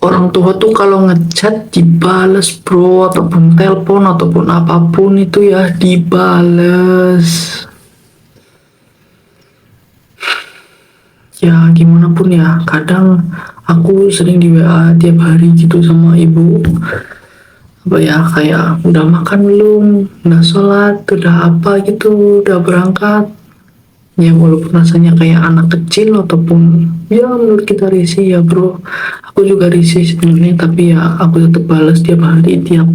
orang tua tuh kalau ngechat dibales bro, ataupun telepon ataupun apapun itu ya dibales. Ya gimana pun ya, kadang aku sering di WA tiap hari gitu sama ibu, apa ya, kayak udah makan belum, udah sholat, udah apa gitu, udah berangkat. Ya walaupun rasanya kayak anak kecil ataupun ya menurut kita risih ya bro, aku juga risih sebenarnya, tapi ya aku tetap balas tiap hari, tiap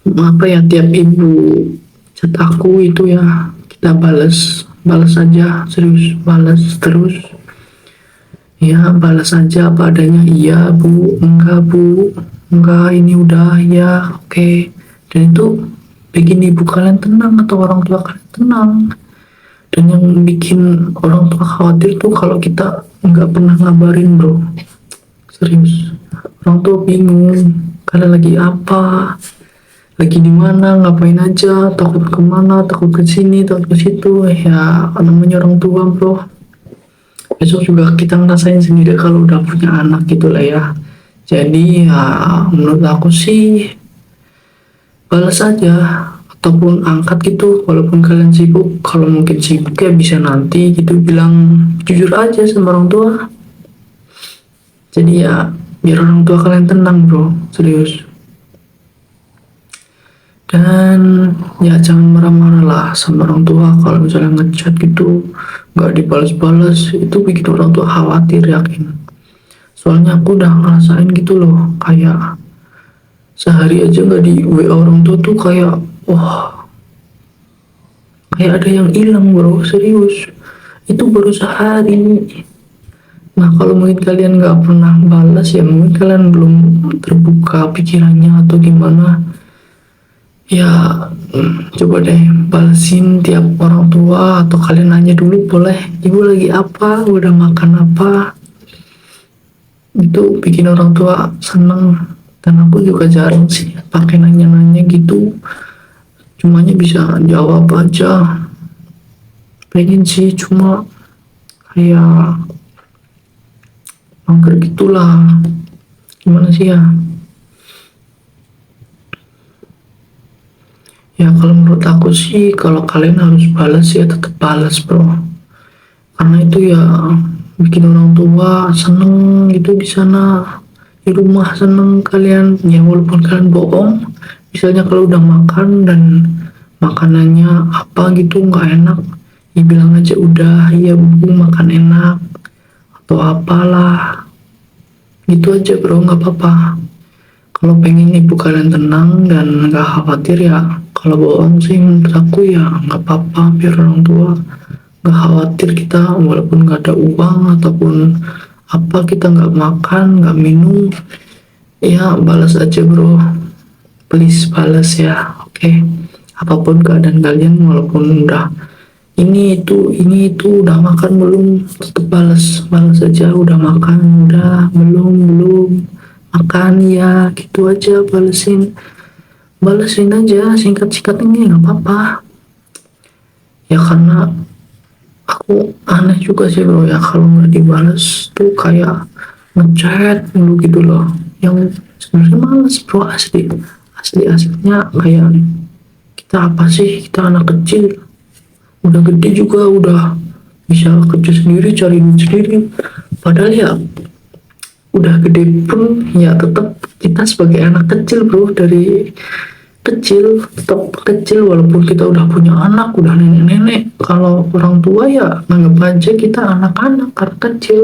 apa ya, tiap ibu chat aku itu ya kita balas, balas aja, serius balas terus. Ya balas aja apa adanya, iya bu, enggak bu, enggak ini udah ya oke. Dan itu bikin ibu kalian tenang atau orang tua kalian tenang. Dan yang bikin orang tua khawatir tuh kalau kita nggak pernah ngabarin bro, serius. Orang tua bingung kalian lagi apa, lagi di mana, ngapain aja, takut kemana, takut ke sini, takut ke situ. Ya namanya orang tua bro, besok juga kita ngerasain sendiri kalau udah punya anak gitu lah ya. Jadi ya menurut aku sih balas aja ataupun angkat gitu, walaupun kalian sibuk. Kalau mungkin sibuk ya bisa nanti gitu, bilang jujur aja sama orang tua. Jadi ya biar orang tua kalian tenang bro, serius. Dan ya jangan marah-marah lah sama orang tua kalau misalnya ngechat gitu nggak dibalas-balas, itu bikin orang tua khawatir, yakin. Soalnya aku udah ngerasain gitu loh, kayak sehari aja nggak di WA orang tua tuh kayak wah, kayak ada yang hilang bro, serius. Itu baru sehari. Nah kalau mungkin kalian nggak pernah balas ya mungkin kalian belum terbuka pikirannya atau gimana. Ya coba deh balesin tiap orang tua, atau kalian nanya dulu boleh, ibu lagi apa, udah makan apa. Itu bikin orang tua seneng. Dan aku juga jarang sih pakai nanya-nanya gitu, cumanya bisa jawab aja. Pengen sih cuma kayak mager gitulah, gimana sih ya. Ya kalau menurut aku sih kalau kalian harus balas ya tetap balas bro, karena itu ya bikin orang tua seneng gitu di sana, di rumah seneng kalian ya, walaupun kalian bohong. Misalnya kalau udah makan dan makanannya apa gitu nggak enak, ya bilang aja udah ya bu makan enak atau apalah, gitu aja bro, nggak apa-apa. Kalau pengen ibu kalian tenang dan nggak khawatir ya, kalau bohong sih menurut aku ya nggak apa-apa, biar orang tua nggak khawatir kita walaupun nggak ada uang ataupun apa, kita nggak makan nggak minum. Ya balas aja bro, please balas ya, oke. Apapun keadaan kalian, walaupun udah ini itu udah makan belum, tetap balas, balas aja, udah makan udah belum makan ya, gitu aja, balesin aja singkat-singkat, ini nggak apa-apa. Ya karena aku aneh juga sih bro ya kalau nggak dibales tuh kayak ngechat dulu gitu loh, yang sebenarnya males bro, asli aslinya kayak kita apa sih, kita anak kecil udah gede juga udah bisa kerja sendiri, cari duit sendiri. Padahal ya udah gede pun ya tetap kita sebagai anak kecil bro, dari kecil tetap kecil walaupun kita udah punya anak, udah nenek-nenek. Kalau orang tua ya nganggap aja kita anak-anak karena kecil.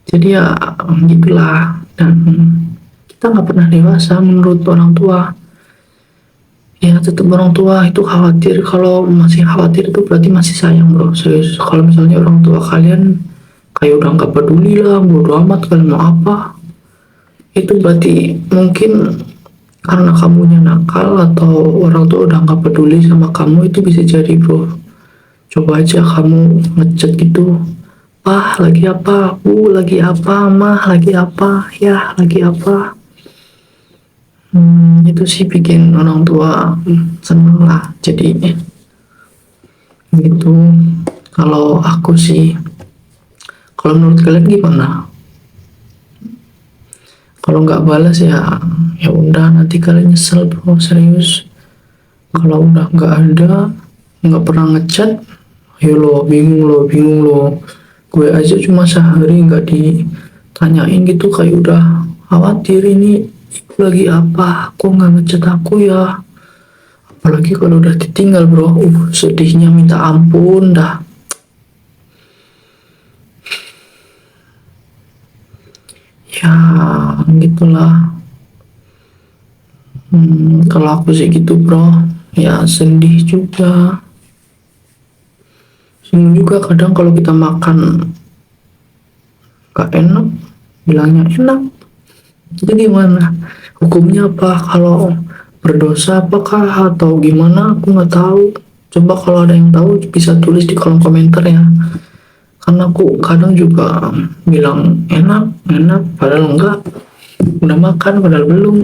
Jadi ya gitulah, dan kita nggak pernah dewasa menurut orang tua. Ya tetap orang tua itu khawatir, kalau masih khawatir itu berarti masih sayang bro, serius. Kalau misalnya orang tua kalian kayak udah nggak peduli lah, bodo amat kalian mau apa, itu berarti mungkin karena kamunya nakal atau orang tua udah nggak peduli sama kamu, itu bisa jadi bro. Coba aja kamu ngechat gitu, ah lagi apa, lagi apa, mah lagi apa, ya lagi apa. Itu sih bikin orang tua seneng lah, jadi gitu. Kalau aku sih, kalau menurut kalian gimana? Kalau nggak balas ya ya udah, nanti kalian nyesel bro, serius. Kalau udah nggak ada, nggak pernah ngechat, ayo lo bingung lo. Gue aja cuma sehari nggak ditanyain gitu kayak udah khawatir, ini ibu lagi apa, kok nggak ngechat aku ya. Apalagi kalau udah ditinggal bro, sedihnya minta ampun dah. Ya gitulah. Kalau aku sih gitu bro, ya sedih juga. Sedih juga kadang kalau kita makan gak enak, bilangnya enak. Itu gimana? Hukumnya apa? Kalau berdosa apakah atau gimana? Aku nggak tahu. Coba kalau ada yang tahu bisa tulis di kolom komentar ya. Karena aku kadang juga bilang enak, enak, padahal enggak. Udah makan padahal belum.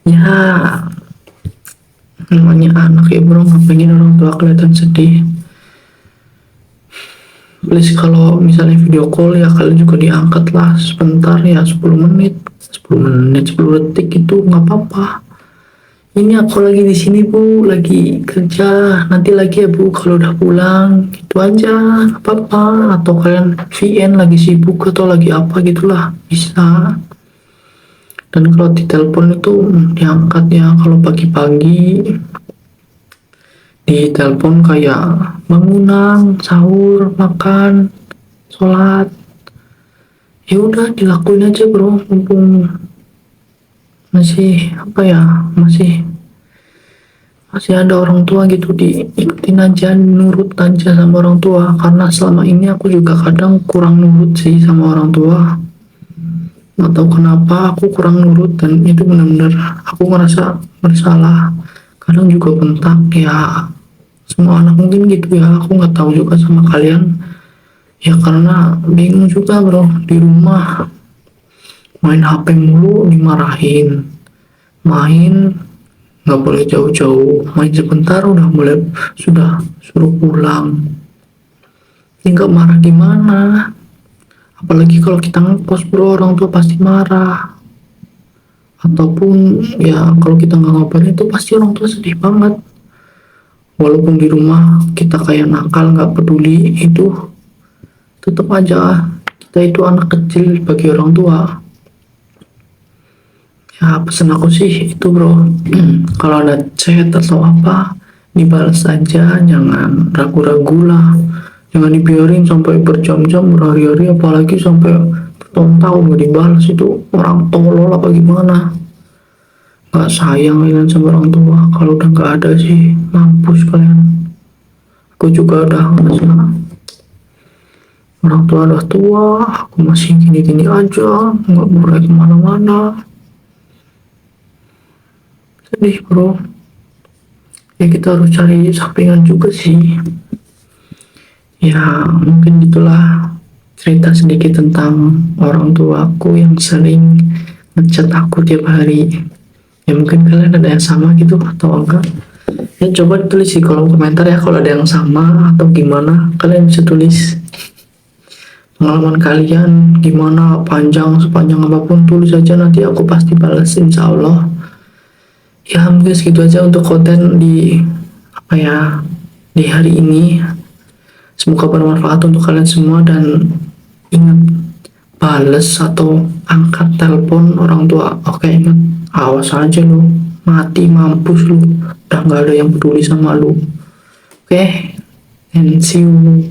Ya, namanya anak ya bro, nggak pengen orang tua kelihatan sedih. Please kalau misalnya video call ya kalian juga diangkat lah sebentar ya, 10 detik itu nggak apa-apa. Ini aku lagi di sini bu, lagi kerja, nanti lagi ya bu kalau udah pulang, gitu aja, nggak apa-apa. Atau kalian VN lagi sibuk atau lagi apa gitulah, bisa. Dan kalau di telepon itu diangkat ya, kalau pagi-pagi di telepon kayak bangunan, sahur, makan, sholat, ya udah dilakuin aja bro, mumpung masih apa ya, masih ada orang tua gitu, diikutin aja, nurut aja sama orang tua. Karena selama ini aku juga kadang kurang nurut sih sama orang tua, nggak tahu kenapa aku kurang nurut, dan itu benar-benar aku ngerasa bersalah. Kadang juga bentak ya, semua anak mungkin gitu ya, aku nggak tahu juga sama kalian ya. Karena bingung juga bro, di rumah main HP mulu dimarahin, main nggak boleh jauh-jauh, main sebentar udah mulai sudah suruh pulang. Ini nggak marah gimana? Apalagi kalau kita ngekos bro, orang tua pasti marah. Ataupun ya kalau kita nggak ngabarin itu pasti orang tua sedih banget. Walaupun di rumah kita kayak nakal nggak peduli, itu tetap aja kita itu anak kecil bagi orang tua. Ya pesan aku sih itu bro, kalau ada chat atau apa dibalas aja, jangan ragu-ragu lah, jangan dibiarin sampai berjam-jam, berhari-hari, apalagi sampai bertahun-tahun gak dibalas. Itu orang tolol apa gimana? Gak sayang kalian sama orang tua. Kalau udah gak ada sih mampus kalian. Aku juga udah ngerasa orang tua udah tua, aku masih gini-gini aja, nggak boleh kemana-mana. Sedih bro. Ya kita harus cari sampingan juga sih. Ya mungkin itulah cerita sedikit tentang orang tua aku yang sering ngechat aku tiap hari. Ya mungkin kalian ada yang sama gitu atau enggak, ya coba tulis di kolom komentar ya kalau ada yang sama atau gimana. Kalian bisa tulis pengalaman kalian gimana, panjang sepanjang apapun tulis aja, nanti aku pasti balas insya Allah. Ya mungkin segitu aja untuk konten di apa ya, di hari ini. Semoga bermanfaat untuk kalian semua, dan ingat, bales atau angkat telepon orang tua, oke ingat, awas aja lu, mati mampus lu, udah nggak ada yang peduli sama lu. Oke, and see you.